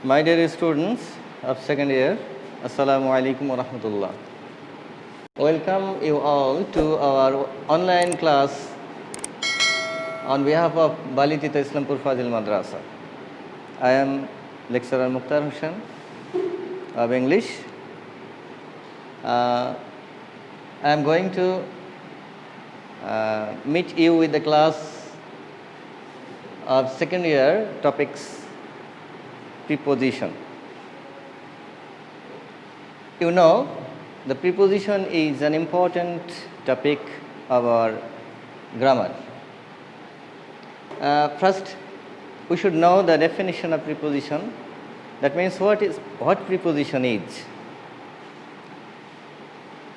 My dear students of second year, Assalamu alaikum wa rahmatullah. Welcome you all to our online class on behalf of Balitita Islampur Fazil Madrasa. I am lecturer Mukhtar Hussain of English. I am going to meet you with the class of second year topics preposition. You know, the preposition is an important topic of our grammar. First, we should know the definition of preposition. That means what preposition is.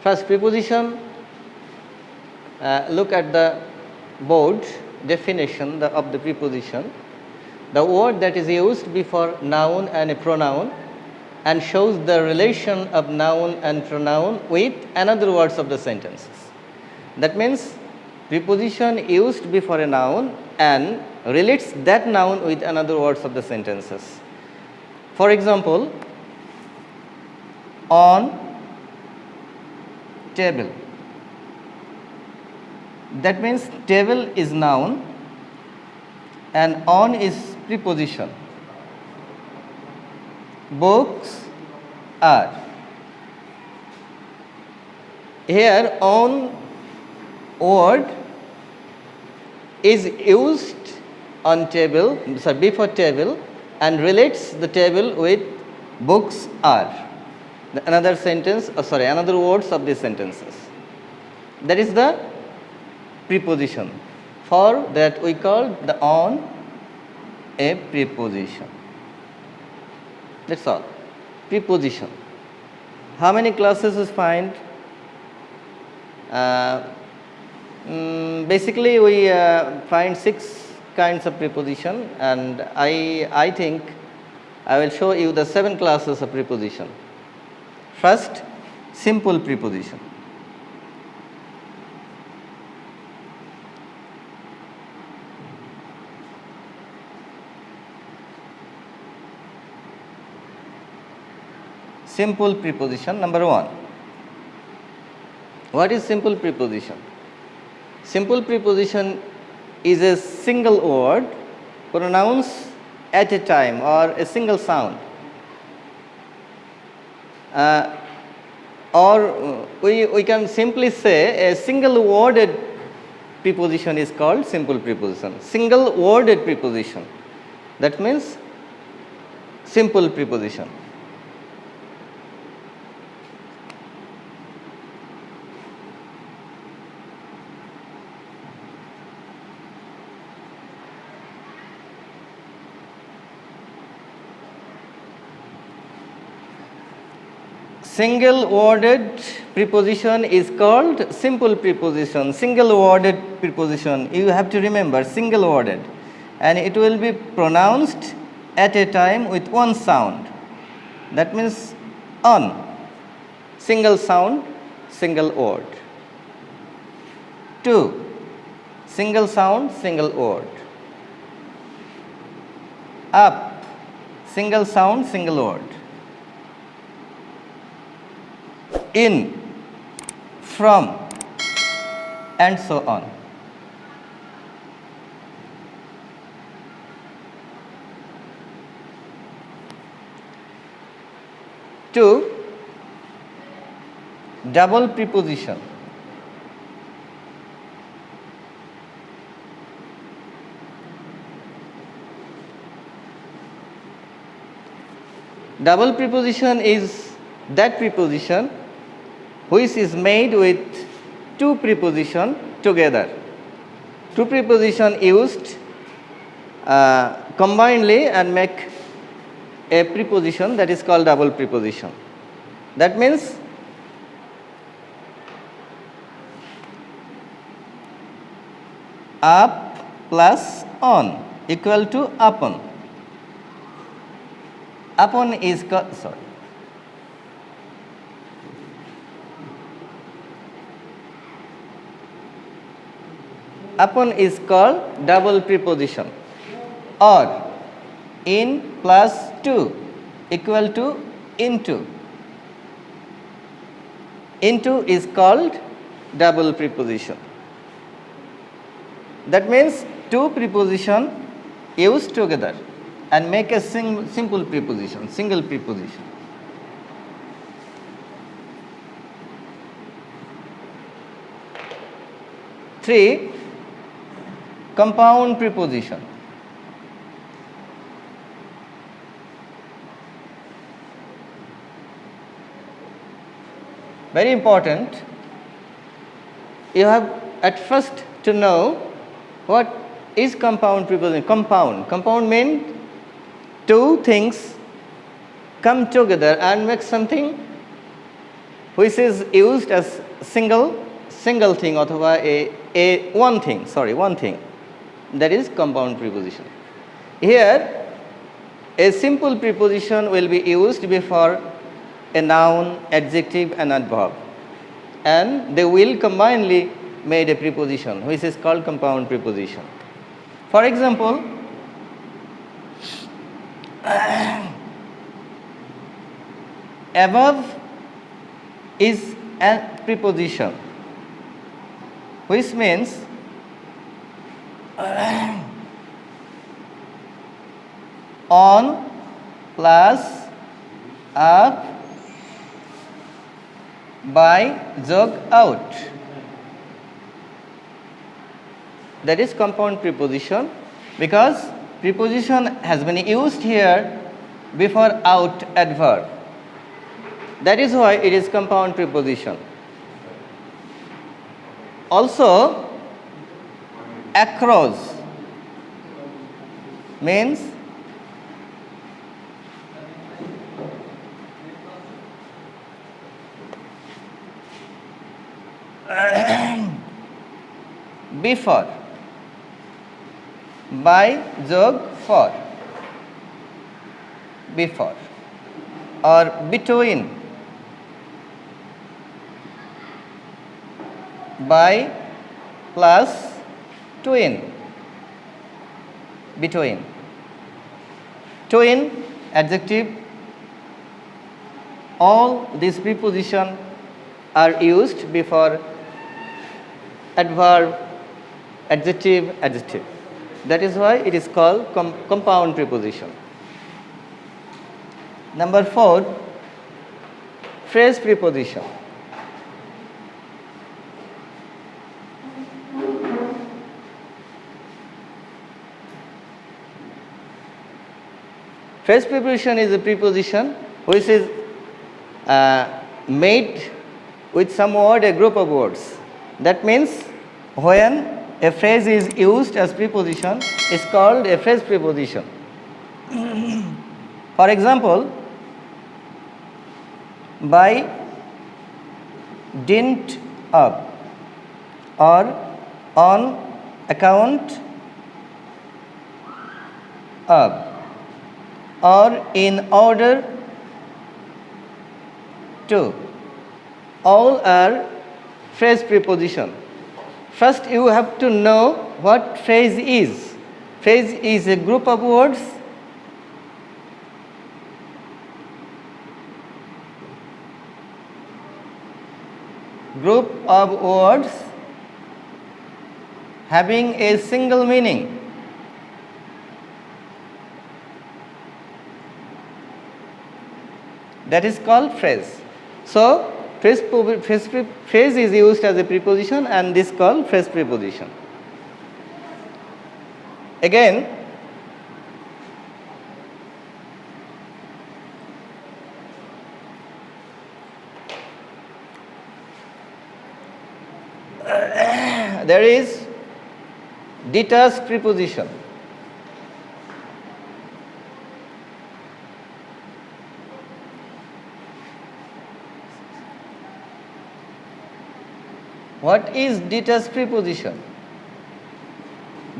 First, preposition. Look at the board definition of the preposition. The word that is used before noun and a pronoun and shows the relation of noun and pronoun with another words of the sentences. That means preposition used before a noun and relates that noun with another words of the sentences. For example, on table. That means table is noun and on is preposition. Books are. Here on word is used on table, before table and relates the table with books are. Another sentence, another words of these sentences. That is the preposition. For that we call the on a preposition. That's all. Preposition. How many classes is find? Basically we find 6 kinds of preposition, and I think I will show you the 7 classes of preposition. First, simple preposition. Simple preposition number 1. What is simple preposition? Simple preposition is a single word pronounced at a time or a single sound. Or we can simply say a single worded preposition is called simple preposition. Single worded preposition. That means simple preposition. Single worded preposition is called simple preposition. Single worded preposition, you have to remember, single worded, and it will be pronounced at a time with one sound. That means on, single sound, single word. 2, single sound, single word. Up, single sound, single word. In, from, and so on. Two, double preposition. Double preposition is that preposition which is made with 2 preposition together. 2 preposition used combinedly and make a preposition that is called double preposition. That means up plus on equal to upon. Upon is upon is called double preposition. Or in plus 2 equal to into. Into is called double preposition. That means two preposition used together and make a simple preposition, single preposition. Three, compound preposition. Very important. You have at first to know what is compound preposition. Compound means two things come together and make something which is used as single thing or one thing. That is compound preposition. Here a simple preposition will be used before a noun, adjective and adverb, and they will combinedly made a preposition which is called compound preposition. For example, above is a preposition which means on plus up by jog out. That is compound preposition because preposition has been used here before out adverb. That is why it is compound preposition. Also, across means before, by jog for, before, or between, by plus twin, between. Twin, adjective, all these prepositions are used before adverb, adjective. That is why it is called compound preposition. Number 4, phrase preposition. Phrase preposition is a preposition which is made with some word, a group of words. That means when a phrase is used as preposition, it's called a phrase preposition. For example, by dint of, or on account of, or in order to, all are phrase preposition. First you have to know what phrase is. Phrase is a group of words having a single meaning. That is called phrase. So phrase is used as a preposition and this is called phrase preposition. Again, there is detached preposition. What is detached preposition?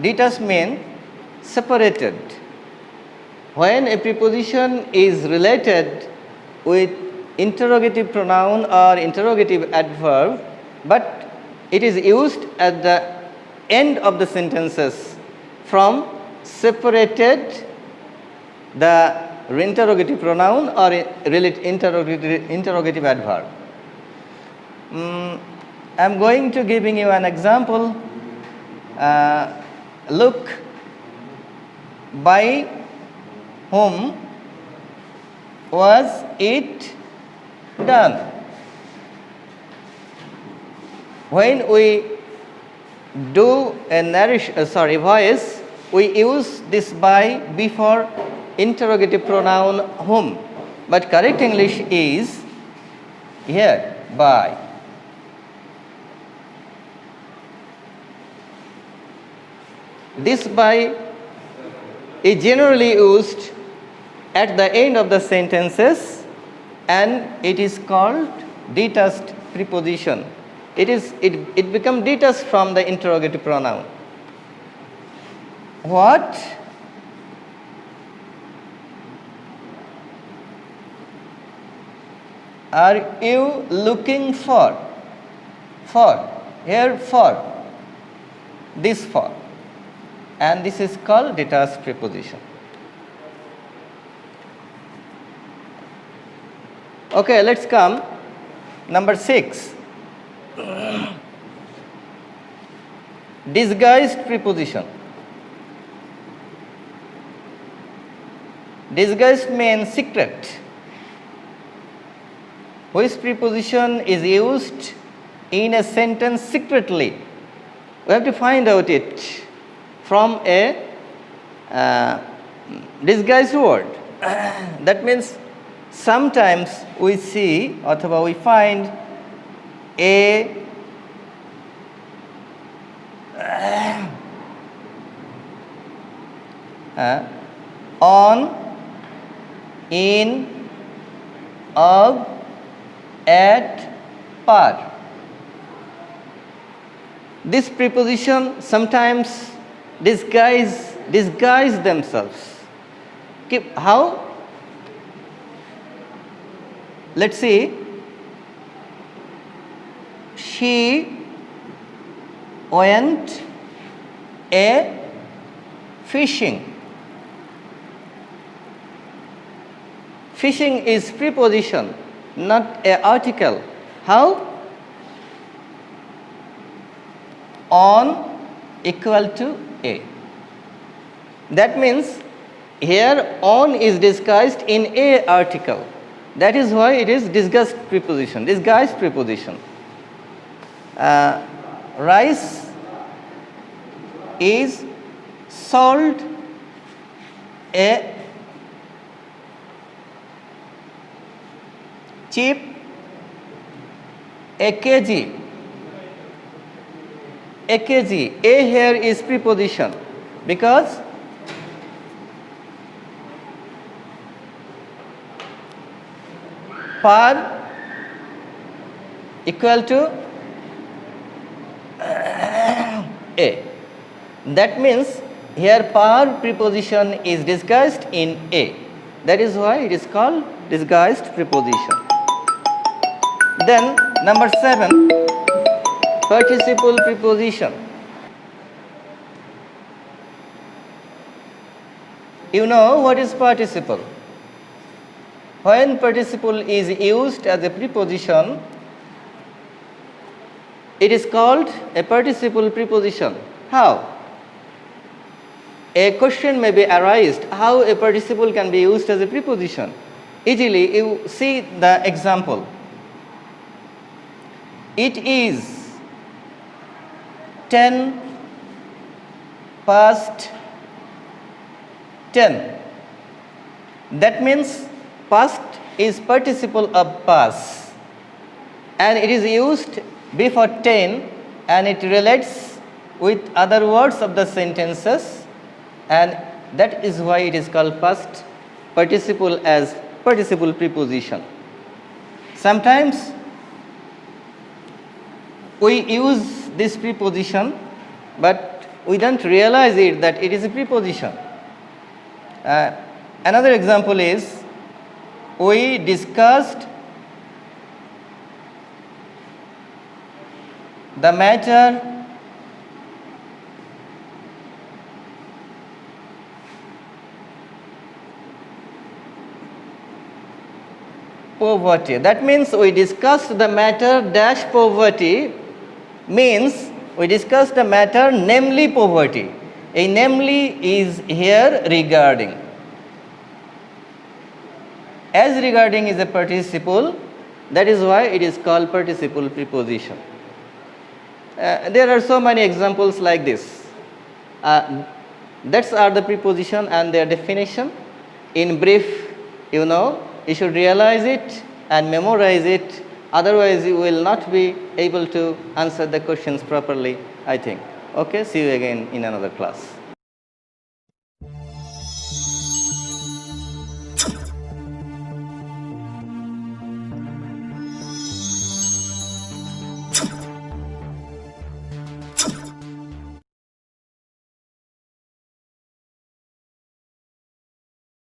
Detached means separated. When a preposition is related with interrogative pronoun or interrogative adverb, but it is used at the end of the sentences from separated, the interrogative pronoun or interrogative adverb. I'm going to giving you an example. Look, by whom was it done? When we do a voice, we use this by before interrogative pronoun whom, but correct English is here by. This by is generally used at the end of the sentences and it is called detached preposition. It becomes detached from the interrogative pronoun. What are you looking for? For. Here for. This for. And this is called detached preposition. Okay, let's come. Number 6. Disguised preposition. Disguised means secret. Which preposition is used in a sentence secretly? We have to find out it from a disguised word. That means sometimes we see or we find a on, in, of, at, par. This preposition sometimes disguise themselves. How? Let's see. She went a fishing. Fishing is preposition, not a article. How? On equal to a. That means here on is disguised in a article. That is why it is disguised preposition. Disguised preposition. Rice is sold a cheap a kg. A kg. A here is preposition because par equal to a. That means here par preposition is disguised in a. That is why it is called disguised preposition. Then number 7, participle preposition. You know what is participle? When participle is used as a preposition, it is called a participle preposition. How? A question may be arised, how a participle can be used as a preposition. Easily, you see the example. It is 10 past 10. That means past is participle of past and it is used before 10 and it relates with other words of the sentences, and that is why it is called past participle as participle preposition. Sometimes we use this preposition but we don't realize it that it is a preposition. Another example is, we discussed the matter poverty. That means we discussed the matter dash poverty means we discussed the matter namely poverty. A namely is here regarding. As regarding is a participle, that is why it is called participle preposition. There are so many examples like this. That's are the preposition and their definition. In brief, you know, you should realize it and memorize it. Otherwise, you will not be able to answer the questions properly, I think. Okay, see you again in another class.